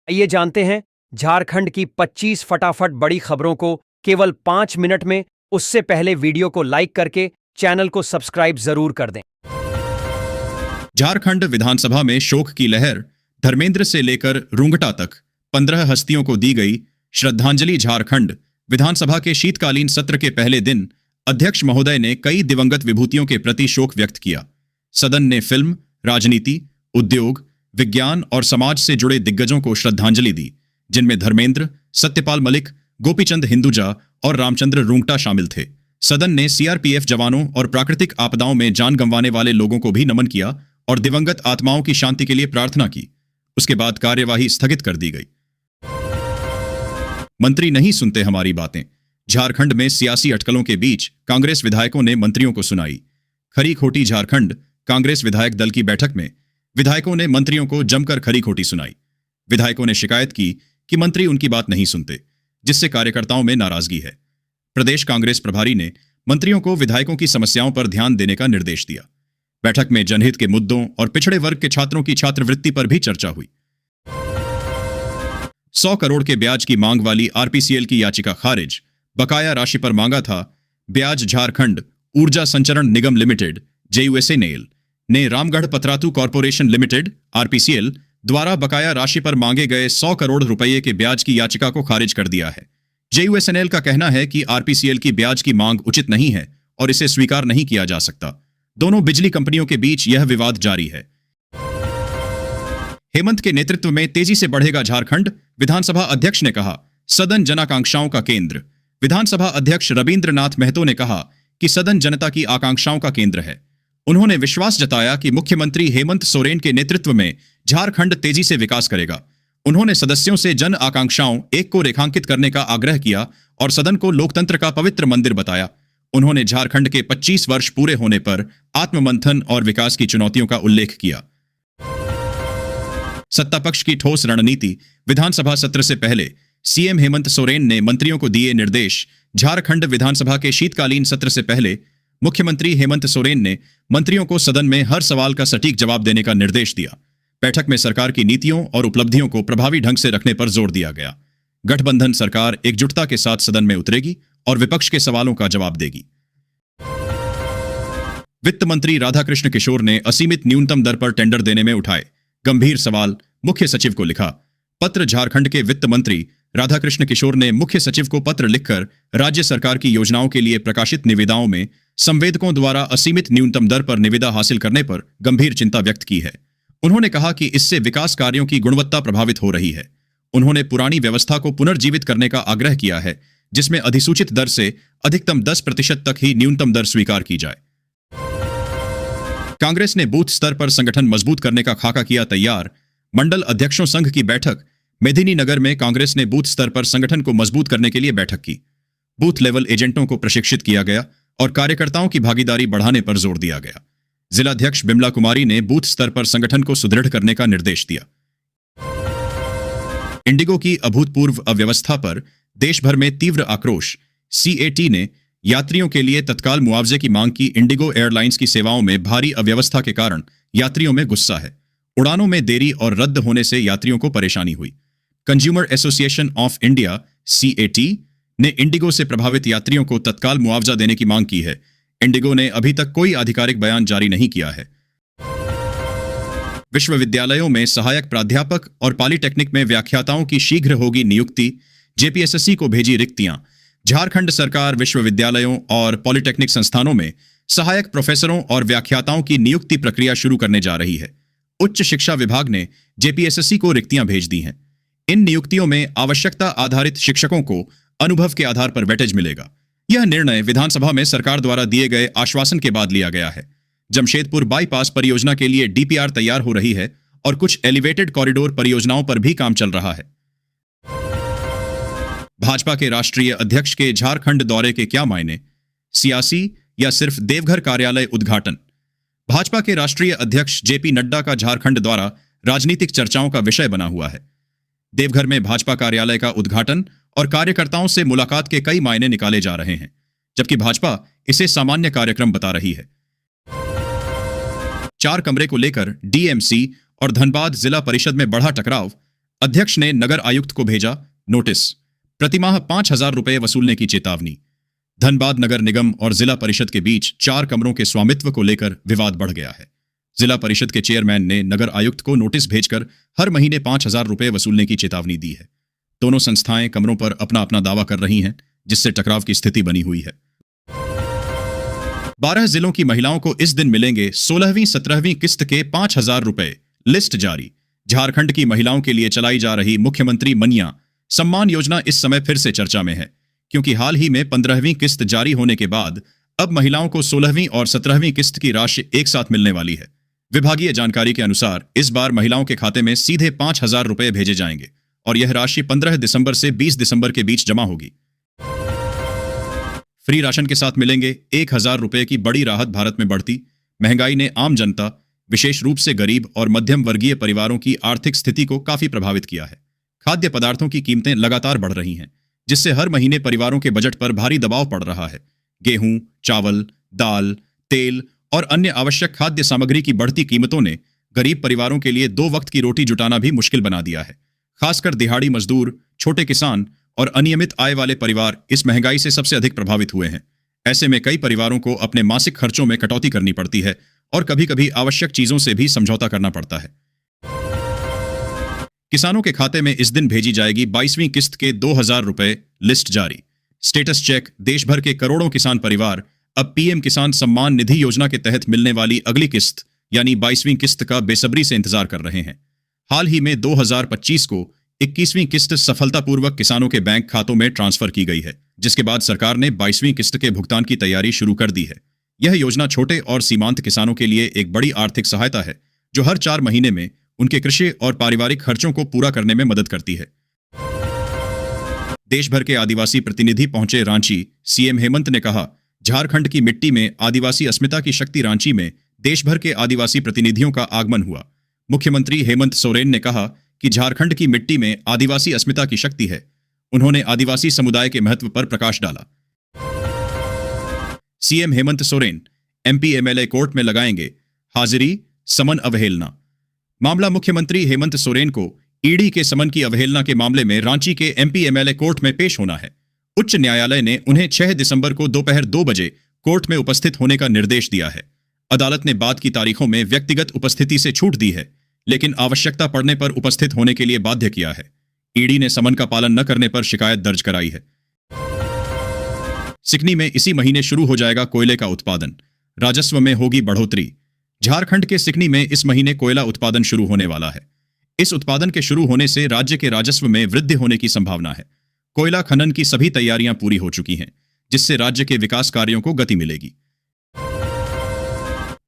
आइए जानते हैं झारखंड की 25 फटाफट बड़ी खबरों को केवल 5 मिनट में। उससे पहले वीडियो को लाइक करके चैनल को सब्सक्राइब जरूर कर दें। झारखंड विधानसभा में शोक की लहर, धर्मेंद्र से लेकर रुंगटा तक 15 हस्तियों को दी गई श्रद्धांजलि। झारखंड विधानसभा के शीतकालीन सत्र के पहले दिन अध्यक्ष महोदय ने कई दिवंगत विभूतियों के प्रति शोक व्यक्त किया। सदन ने फिल्म, राजनीति, उद्योग, विज्ञान और समाज से जुड़े दिग्गजों को श्रद्धांजलि दी, जिनमें धर्मेंद्र, सत्यपाल मलिक, गोपीचंद हिंदुजा और रामचंद्र रुंगटा शामिल थे। सदन ने सीआरपीएफ जवानों और प्राकृतिक आपदाओं में जान गंवाने वाले लोगों को भी नमन किया और दिवंगत आत्माओं की शांति के लिए प्रार्थना की। उसके बाद कार्यवाही स्थगित कर दी गई। मंत्री नहीं सुनते हमारी बातें। झारखंड में सियासी अटकलों के बीच कांग्रेस विधायकों ने मंत्रियों को सुनाई खरी खोटी। झारखंड कांग्रेस विधायक दल की बैठक में विधायकों ने मंत्रियों को जमकर खरी खोटी सुनाई। विधायकों ने शिकायत की कि मंत्री उनकी बात नहीं सुनते, जिससे कार्यकर्ताओं में नाराजगी है। प्रदेश कांग्रेस प्रभारी ने मंत्रियों को विधायकों की समस्याओं पर ध्यान देने का निर्देश दिया। बैठक में जनहित के मुद्दों और पिछड़े वर्ग के छात्रों की छात्रवृत्ति पर भी चर्चा हुई। 100 करोड़ के ब्याज की मांग वाली आरपीसीएल की याचिका खारिज। बकाया राशि पर मांगा था ब्याज। झारखंड ऊर्जा संचरण निगम लिमिटेड JUSNL ने Ramgarh Patratu corporation limited RPCL द्वारा बकाया राशि पर मांगे गए 100 करोड़ रुपए के ब्याज की याचिका को खारिज कर दिया है। JUSNL का कहना है कि RPCL की ब्याज की मांग उचित नहीं है और इसे स्वीकार नहीं किया जा सकता। दोनों बिजली कंपनियों के बीच यह विवाद जारी है। हेमंत के नेतृत्व में तेजी से बढ़ेगा झारखंड, विधानसभा अध्यक्ष ने कहा। सदन जनाकांक्षाओं का केंद्र। विधानसभा अध्यक्ष रविंद्रनाथ महतो ने कहा कि सदन जनता की आकांक्षाओं का केंद्र है। उन्होंने विश्वास जताया कि मुख्यमंत्री हेमंत सोरेन के नेतृत्व में झारखंड तेजी से विकास करेगा। उन्होंने सदस्यों से जन आकांक्षाओं एक को रेखांकित करने का आग्रह किया और सदन को लोकतंत्र का पवित्र मंदिर बताया। उन्होंने झारखंड के 25 वर्ष पूरे होने पर आत्ममंथन और विकास की चुनौतियों का उल्लेख किया। सत्तापक्ष की ठोस रणनीति। विधानसभा सत्र से पहले सीएम हेमंत सोरेन ने मंत्रियों को दिए निर्देश। झारखंड विधानसभा के शीतकालीन सत्र से पहले मुख्यमंत्री हेमंत सोरेन ने मंत्रियों को सदन में हर सवाल का सटीक जवाब देने का निर्देश दिया। बैठक में सरकार की नीतियों और उपलब्धियों को प्रभावी ढंग से रखने पर जोर दिया गया। गठबंधन सरकार एकजुटता के साथ सदन में उतरेगी और विपक्ष के सवालों का जवाब देगी। वित्त मंत्री राधाकृष्ण किशोर ने असीमित न्यूनतम दर पर टेंडर देने में उठाए गंभीर सवाल, मुख्य सचिव को लिखा पत्र। झारखंड के वित्त मंत्री राधाकृष्ण किशोर ने मुख्य सचिव को पत्र लिखकर राज्य सरकार की योजनाओं के लिए प्रकाशित निविदाओं में संवेदकों द्वारा असीमित न्यूनतम दर पर निविदा हासिल करने पर गंभीर चिंता व्यक्त की है। उन्होंने कहा कि इससे विकास कार्यों की गुणवत्ता प्रभावित हो रही है। उन्होंने पुरानी व्यवस्था को पुनर्जीवित करने का आग्रह किया है, जिसमें अधिसूचित दर से अधिकतम 10% तक ही न्यूनतम दर स्वीकार की जाए। कांग्रेस ने बूथ स्तर पर संगठन मजबूत करने का खाका किया तैयार। मंडल अध्यक्षों संघ की बैठक। मेदिनीनगर में कांग्रेस ने बूथ स्तर पर संगठन को मजबूत करने के लिए बैठक की। बूथ लेवल एजेंटों को प्रशिक्षित किया गया और कार्यकर्ताओं की भागीदारी बढ़ाने पर जोर दिया गया। जिलाध्यक्ष बिमला कुमारी ने बूथ स्तर पर संगठन को सुदृढ़ करने का निर्देश दिया। इंडिगो की अभूतपूर्व अव्यवस्था पर देश भर में तीव्र आक्रोश। CAT ने यात्रियों के लिए तत्काल मुआवजे की मांग की। इंडिगो एयरलाइंस की सेवाओं में भारी अव्यवस्था के कारण यात्रियों में गुस्सा है। उड़ानों में देरी और रद्द होने से यात्रियों को परेशानी हुई। Consumer association of India CAT ने इंडिगो से प्रभावित यात्रियों को तत्काल मुआवजा देने की मांग की है। इंडिगो ने अभी तक कोई आधिकारिक बयान जारी नहीं किया है। विश्वविद्यालयों में सहायक प्राध्यापक और पॉलिटेक्निक में व्याख्याताओं की शीघ्र होगी नियुक्ति। JPSSC को भेजी रिक्तियां। झारखंड सरकार विश्वविद्यालयों और पॉलिटेक्निक संस्थानों में सहायक प्रोफेसरों और व्याख्याताओं की नियुक्ति प्रक्रिया शुरू करने जा रही है। उच्च शिक्षा विभाग ने JPSSC को रिक्तियां भेज दी हैं। इन नियुक्तियों में आवश्यकता आधारित शिक्षकों को अनुभव के आधार पर वेटेज मिलेगा। यह निर्णय विधानसभा में सरकार द्वारा दिए गए आश्वासन के बाद लिया गया है। जमशेदपुर बाईपास परियोजना के लिए DPR तैयार हो रही है और कुछ एलिवेटेड कॉरिडोर परियोजनाओं पर भी काम चल रहा है। भाजपा के राष्ट्रीय अध्यक्ष के झारखंड दौरे के क्या मायने? सियासी या सिर्फ देवघर कार्यालय उद्घाटन? भाजपा के राष्ट्रीय अध्यक्ष JP नड्डा का झारखंड दौरा राजनीतिक चर्चाओं का विषय बना हुआ है। देवघर में भाजपा कार्यालय का उद्घाटन और कार्यकर्ताओं से मुलाकात के कई मायने निकाले जा रहे हैं, जबकि भाजपा इसे सामान्य कार्यक्रम बता रही है। 4 कमरे को लेकर DMC और धनबाद जिला परिषद में बढ़ा टकराव। अध्यक्ष ने नगर आयुक्त को भेजा नोटिस, प्रतिमाह 5,000 रुपए वसूलने की चेतावनी। धनबाद नगर निगम और जिला परिषद के बीच 4 कमरों के स्वामित्व को लेकर विवाद बढ़ गया है। जिला परिषद के चेयरमैन ने नगर आयुक्त को नोटिस भेजकर हर महीने 5,000 रुपए वसूलने की चेतावनी दी है। दोनों संस्थाएं कमरों पर अपना अपना दावा कर रही हैं, जिससे टकराव की स्थिति बनी हुई है। 12 जिलों की महिलाओं को इस दिन मिलेंगे 16वीं 17वीं किस्त के 5,000 रुपए, लिस्ट जारी। झारखंड की महिलाओं के लिए चलाई जा रही मुख्यमंत्री मनिया सम्मान योजना इस समय फिर से चर्चा में है, क्योंकि हाल ही में 15वीं किस्त जारी होने के बाद अब महिलाओं को 16वीं और 17वीं किस्त की राशि एक साथ मिलने वाली है। विभागीय जानकारी के अनुसार इस बार महिलाओं के खाते में सीधे 5,000 रुपए भेजे जाएंगे और यह राशि 15 दिसंबर से 20 दिसंबर के बीच जमा होगी। फ्री राशन के साथ मिलेंगे 1,000 रुपए की बड़ी राहत। भारत में बढ़ती महंगाई ने आम जनता, विशेष रूप से गरीब और मध्यम वर्गीय परिवारों की आर्थिक स्थिति को काफी प्रभावित किया है। खाद्य पदार्थों की कीमतें लगातार बढ़ रही हैं, जिससे हर महीने परिवारों के बजट पर भारी दबाव पड़ रहा है। गेहूं, चावल, दाल, तेल और अन्य आवश्यक खाद्य सामग्री की बढ़ती कीमतों ने गरीब परिवारों के लिए 2 वक्त की रोटी जुटाना भी मुश्किल बना दिया है। खासकर दिहाड़ी मजदूर, छोटे किसान और अनियमित आय वाले परिवार इस महंगाई से सबसे अधिक प्रभावित हुए हैं। ऐसे में कई परिवारों को अपने मासिक खर्चों में कटौती करनी पड़ती है और कभी-कभी आवश्यक चीजों से भी समझौता करना पड़ता है। किसानों के खाते में इस दिन भेजी जाएगी 22वीं किस्त के 2,000 रुपए, लिस्ट जारी। Status check. देश भर के करोड़ों किसान परिवार अब पीएम किसान सम्मान निधि योजना के तहत मिलने वाली अगली किस्त यानी 22वीं किस्त का बेसब्री से इंतजार कर रहे हैं। हाल ही में 2025 को 21वीं किस्त सफलतापूर्वक किसानों के बैंक खातों में ट्रांसफर की गई है, जिसके बाद सरकार ने 22वीं किस्त के भुगतान की तैयारी शुरू कर दी है। यह योजना छोटे और सीमांत किसानों के लिए एक बड़ी आर्थिक सहायता है, जो हर 4 महीने में उनके कृषि और पारिवारिक खर्चों को पूरा करने में मदद करती है। देश भर के आदिवासी प्रतिनिधि पहुंचे रांची। सीएम हेमंत ने कहा, झारखंड की मिट्टी में आदिवासी अस्मिता की शक्ति। रांची में देश भर के आदिवासी प्रतिनिधियों का आगमन हुआ। मुख्यमंत्री हेमंत सोरेन ने कहा कि झारखंड की मिट्टी में आदिवासी अस्मिता की शक्ति है। उन्होंने आदिवासी समुदाय के महत्व पर प्रकाश डाला। CM Hemant Soren MP MLA court में लगाएंगे हाजिरी, समन अवहेलना। मामला मुख्यमंत्री हेमंत सोरेन को ईडी के समन की अवहेलना के मामले में रांची के एमपी एमएलए कोर्ट में पेश होना है। उच्च न्यायालय ने उन्हें 6 दिसंबर को दोपहर 2 बजे कोर्ट में उपस्थित होने का निर्देश दिया है। अदालत ने बाद की तारीखों में व्यक्तिगत उपस्थिति से छूट दी है, लेकिन आवश्यकता पड़ने पर उपस्थित होने के लिए बाध्य किया है। ईडी ने समन का पालन न करने पर शिकायत दर्ज कराई है। सिकनी में इसी महीने शुरू हो जाएगा कोयले का उत्पादन। राजस्व में होगी बढ़ोतरी। झारखंड के सिकनी में इस महीने कोयला उत्पादन शुरू होने वाला है। इस उत्पादन के शुरू होने से राज्य के राजस्व में वृद्धि होने की संभावना है। कोयला खनन की सभी तैयारियां पूरी हो चुकी हैं, जिससे राज्य के विकास कार्यों को गति मिलेगी।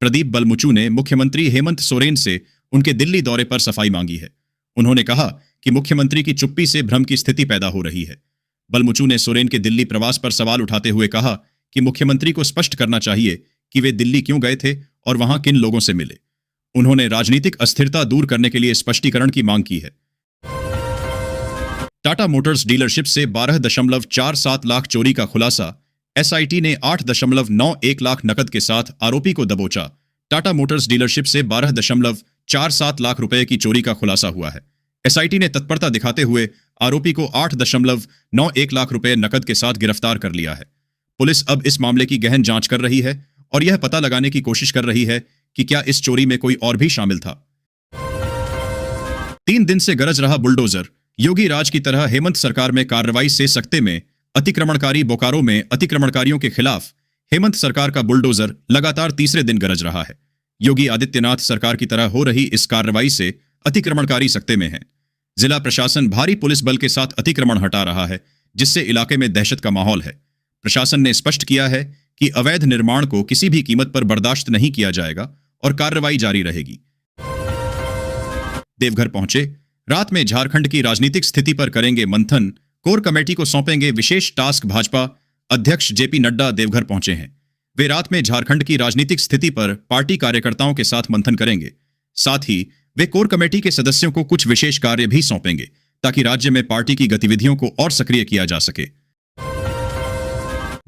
प्रदीप बलमुचू ने मुख्यमंत्री हेमंत सोरेन से उनके दिल्ली दौरे पर सफाई मांगी है। उन्होंने कहा कि मुख्यमंत्री की चुप्पी से भ्रम की स्थिति पैदा हो रही है। बलमुचू ने सोरेन के दिल्ली प्रवास पर सवाल उठाते हुए कहा कि मुख्यमंत्री को स्पष्ट करना चाहिए कि वे दिल्ली क्यों गए थे और वहां किन लोगों से मिले। उन्होंने राजनीतिक अस्थिरता दूर करने के लिए स्पष्टीकरण की मांग की है। टाटा मोटर्स डीलरशिप से 12.47 लाख चोरी का खुलासा। एसआईटी ने 8.91 लाख नकद के साथ आरोपी को दबोचा। टाटा मोटर्स डीलरशिप से 12.47 लाख रुपए की चोरी का खुलासा हुआ है। एसआईटी ने तत्परता दिखाते हुए आरोपी को 8.91 लाख रुपए नकद के साथ गिरफ्तार कर लिया है। पुलिस अब इस मामले की गहन जांच कर रही है और यह पता लगाने की कोशिश कर रही है कि क्या इस चोरी में कोई और भी शामिल था। 3 दिन से गरज रहा बुलडोजर। योगी राज की तरह हेमंत सरकार में कार्रवाई से सकते में अतिक्रमणकारी। बोकारो में अतिक्रमणकारियों के खिलाफ हेमंत सरकार का बुलडोजर लगातार तीसरे दिन गरज रहा है। योगी आदित्यनाथ सरकार की तरह हो रही इस कार्रवाई से अतिक्रमणकारी सकते में हैं। जिला प्रशासन भारी पुलिस बल के साथ अतिक्रमण हटा रहा है, जिससे इलाके में दहशत का माहौल है। प्रशासन ने स्पष्ट किया है कि अवैध निर्माण को किसी भी कीमत पर बर्दाश्त नहीं किया जाएगा और कार्रवाई जारी रहेगी। देवघर पहुंचे। रात में झारखंड की राजनीतिक स्थिति पर करेंगे मंथन। कोर कमेटी को सौंपेंगे विशेष टास्क। भाजपा अध्यक्ष जेपी नड्डा देवघर पहुंचे हैं। वे रात में झारखंड की राजनीतिक स्थिति पर पार्टी कार्यकर्ताओं के साथ मंथन करेंगे। साथ ही वे कोर कमेटी के सदस्यों को कुछ विशेष कार्य भी सौंपेंगे, ताकि राज्य में पार्टी की गतिविधियों को और सक्रिय किया जा सके।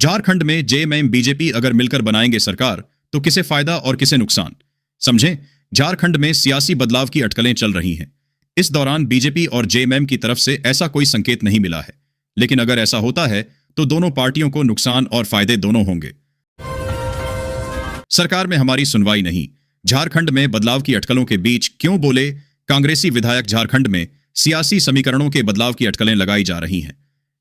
झारखंड में जेएमएम बीजेपी अगर मिलकर बनाएंगे सरकार तो किसे फायदा और किसे नुकसान, समझें। झारखंड में सियासी बदलाव की अटकलें चल रही हैं। इस दौरान बीजेपी और जेएमएम की तरफ से ऐसा कोई संकेत नहीं मिला है, लेकिन अगर ऐसा होता है तो दोनों पार्टियों को नुकसान और फायदे दोनों होंगे। सरकार में हमारी सुनवाई नहीं, झारखंड में बदलाव की अटकलों के बीच क्यों बोले कांग्रेसी विधायक। झारखंड में सियासी समीकरणों के बदलाव की अटकलें लगाई जा रही हैं।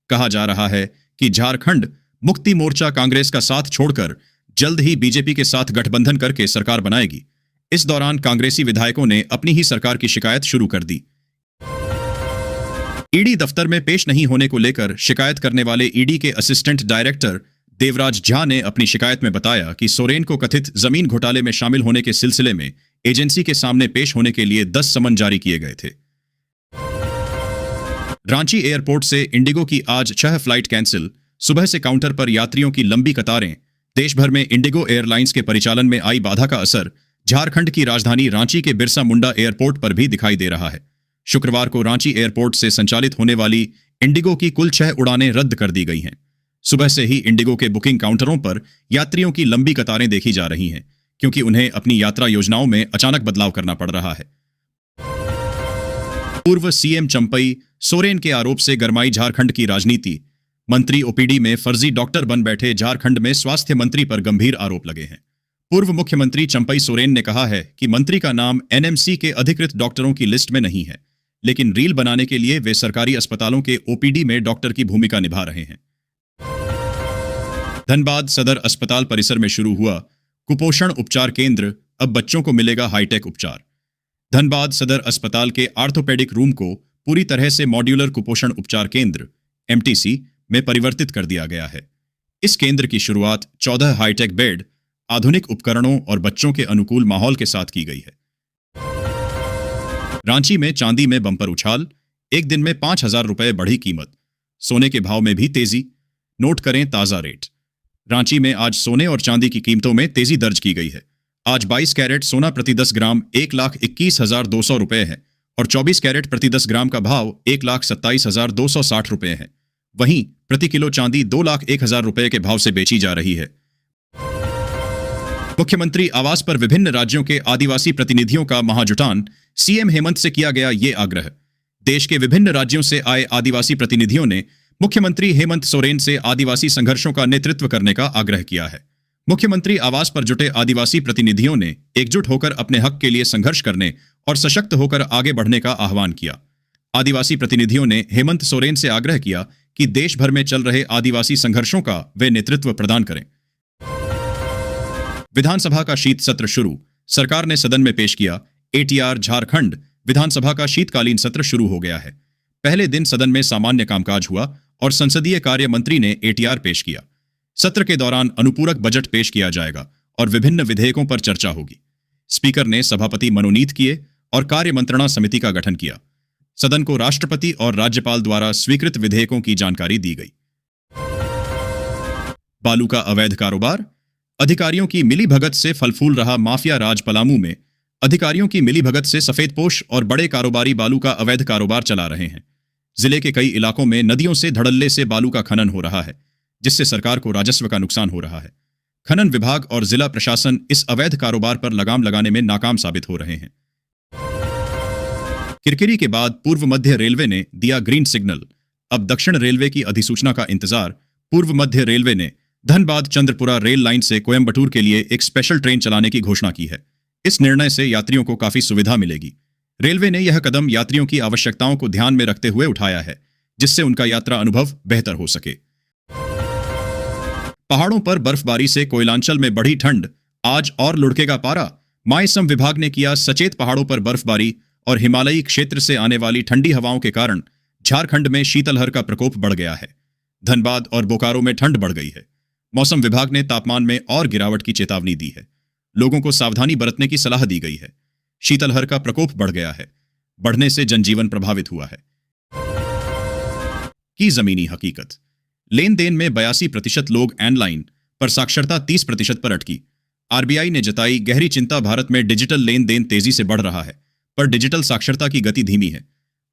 कहा जा रहा है कि झारखंड मुक्ति मोर्चा कांग्रेस का साथ छोड़कर जल्द ही बीजेपी के साथ गठबंधन करके सरकार बनाएगी। इस दौरान कांग्रेसी विधायकों ने अपनी ही सरकार की शिकायत शुरू कर दी। ईडी दफ्तर में पेश नहीं होने को लेकर शिकायत करने वाले ईडी के असिस्टेंट डायरेक्टर देवराज झा ने अपनी शिकायत में बताया कि सोरेन को कथित जमीन घोटाले में शामिल होने के सिलसिले में एजेंसी के सामने पेश होने के लिए 10 समन जारी किए गए थे। रांची एयरपोर्ट से इंडिगो की आज 6 फ्लाइट कैंसिल। सुबह से काउंटर पर यात्रियों की लंबी कतारें। देश भर में इंडिगो एयरलाइंस के परिचालन में आई बाधा का असर झारखंड की राजधानी रांची के बिरसा मुंडा एयरपोर्ट पर भी दिखाई दे रहा है। शुक्रवार को रांची एयरपोर्ट से संचालित होने वाली इंडिगो की कुल 6 उड़ानें रद्द कर दी गई हैं। सुबह से ही इंडिगो के बुकिंग काउंटरों पर यात्रियों की लंबी कतारें देखी जा रही हैं, क्योंकि उन्हें अपनी यात्रा योजनाओं में अचानक बदलाव करना पड़ रहा है। पूर्व सीएम चंपई सोरेन के आरोप से गरमाई झारखंड की राजनीति। मंत्री ओपीडी में फर्जी डॉक्टर बन बैठे झारखंड में स्वास्थ्य मंत्री पर गंभीर आरोप लगे हैं। पूर्व मुख्यमंत्री चंपई सोरेन ने कहा है कि मंत्री का नाम एनएमसी के अधिकृत डॉक्टरों की लिस्ट में नहीं है, लेकिन रील बनाने के लिए वे सरकारी अस्पतालों के ओपीडी में डॉक्टर की भूमिका निभा रहे हैं। धनबाद सदर अस्पताल परिसर में शुरू हुआ कुपोषण उपचार केंद्र। अब बच्चों को मिलेगा हाईटेक उपचार। धनबाद सदर अस्पताल के आर्थोपेडिक रूम को पूरी तरह से मॉड्यूलर कुपोषण उपचार केंद्र एमटीसी में परिवर्तित कर दिया गया है। इस केंद्र की शुरुआत 14 हाईटेक बेड, आधुनिक उपकरणों और बच्चों के अनुकूल माहौल के साथ की गई है। रांची में चांदी में बंपर उछाल। एक दिन में 5,000 रुपए बढ़ी कीमत। सोने के भाव में भी तेजी। नोट करें ताजा रेट। रांची में आज सोने और चांदी की कीमतों में तेजी दर्ज की गई है। आज 22 कैरेट सोना प्रति 10 ग्राम 1,21,200 रुपए है और 24 कैरेट प्रति 10 ग्राम का भाव 1,27,260 रुपए है। वहीं प्रति किलो चांदी 2,01,000 रुपए के भाव से बेची जा रही है। मुख्यमंत्री आवास पर विभिन्न राज्यों के आदिवासी प्रतिनिधियों का महाजुटान। सीएम हेमंत से किया गया ये आग्रह। देश के विभिन्न राज्यों से आए आदिवासी प्रतिनिधियों ने मुख्यमंत्री हेमंत सोरेन से आदिवासी संघर्षों का नेतृत्व करने का आग्रह किया है। मुख्यमंत्री आवास पर जुटे आदिवासी प्रतिनिधियों ने एकजुट होकर अपने हक के लिए संघर्ष करने और सशक्त होकर आगे बढ़ने का आह्वान किया। आदिवासी प्रतिनिधियों ने हेमंत सोरेन से आग्रह किया कि देश भर में चल रहे आदिवासी संघर्षों का वे नेतृत्व प्रदान करें। विधानसभा का शीत सत्र शुरू। सरकार ने सदन में पेश किया एटीआर। झारखंड विधानसभा का शीतकालीन सत्र शुरू हो गया है। पहले दिन सदन में सामान्य कामकाज हुआ और संसदीय कार्य मंत्री ने एटीआर पेश किया। सत्र के दौरान अनुपूरक बजट पेश किया जाएगा और विभिन्न विधेयकों पर चर्चा होगी। स्पीकर ने सभापति मनोनीत किए और कार्य मंत्रणा समिति का गठन किया। सदन को राष्ट्रपति और राज्यपाल द्वारा स्वीकृत विधेयकों की जानकारी दी गई। बालू का अवैध कारोबार। अधिकारियों की मिलीभगत से फलफूल रहा माफिया राज। पलामू में अधिकारियों की मिलीभगत से सफेदपोश और बड़े कारोबारी बालू का अवैध कारोबार चला रहे हैं। जिले के कई इलाकों में नदियों से धड़ल्ले से बालू का खनन हो रहा है, जिससे सरकार को राजस्व का नुकसान हो रहा है। खनन विभाग और जिला प्रशासन इस अवैध कारोबार पर लगाम लगाने में नाकाम साबित हो रहे हैं। किरकिरी के बाद पूर्व मध्य रेलवे ने दिया ग्रीन सिग्नल। अब दक्षिण रेलवे की अधिसूचना का इंतजार। पूर्व मध्य रेलवे ने धनबाद चंद्रपुरा रेल लाइन से कोयंबटूर के लिए एक स्पेशल ट्रेन चलाने की घोषणा की है। इस निर्णय से यात्रियों को काफी सुविधा मिलेगी। रेलवे ने यह कदम यात्रियों की आवश्यकताओं को ध्यान में रखते हुए उठाया है, जिससे उनका यात्रा अनुभव बेहतर हो सके। पहाड़ों पर बर्फबारी से कोयलांचल में बढ़ी ठंड। आज और लुढ़केगा पारा। मौसम विभाग ने किया सचेत। पहाड़ों पर बर्फबारी और हिमालयी क्षेत्र से आने वाली ठंडी हवाओं के कारण झारखंड में शीतलहर का प्रकोप बढ़ गया है। धनबाद और बोकारो में ठंड बढ़ गई है। मौसम विभाग ने तापमान में और गिरावट की चेतावनी दी है। लोगों को सावधानी बरतने की सलाह दी गई है। शीतलहर का प्रकोप बढ़ गया है। बढ़ने से जनजीवन प्रभावित हुआ है। की जमीनी हकीकत। लेन देन में 82% लोग ऑनलाइन, पर साक्षरता 30% पर अटकी। आरबीआई ने जताई गहरी चिंता। भारत में डिजिटल लेन देन तेजी से बढ़ रहा है, पर डिजिटल साक्षरता की गति धीमी है।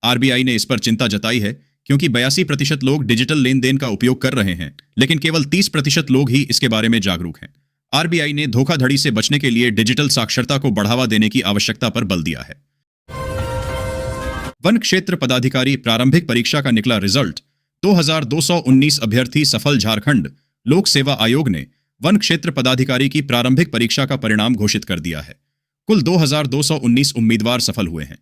आरबीआई ने इस पर चिंता जताई है क्योंकि 82% लोग डिजिटल लेन देन का उपयोग कर रहे हैं, लेकिन केवल 30% लोग ही इसके बारे में जागरूक हैं। आरबीआई ने धोखाधड़ी से बचने के लिए डिजिटल साक्षरता को बढ़ावा देने की आवश्यकता पर बल दिया है। वन क्षेत्र पदाधिकारी प्रारंभिक परीक्षा का निकला रिजल्ट। 2219 अभ्यर्थी सफल। झारखंड लोक सेवा आयोग ने वन क्षेत्र पदाधिकारी की प्रारंभिक परीक्षा का परिणाम घोषित कर दिया है। कुल 2219 उम्मीदवार सफल हुए हैं।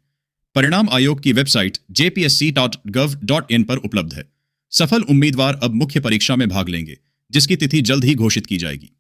परिणाम आयोग की वेबसाइट jpsc.gov.in पर उपलब्ध है। सफल उम्मीदवार अब मुख्य परीक्षा में भाग लेंगे, जिसकी तिथि जल्द ही घोषित की जाएगी।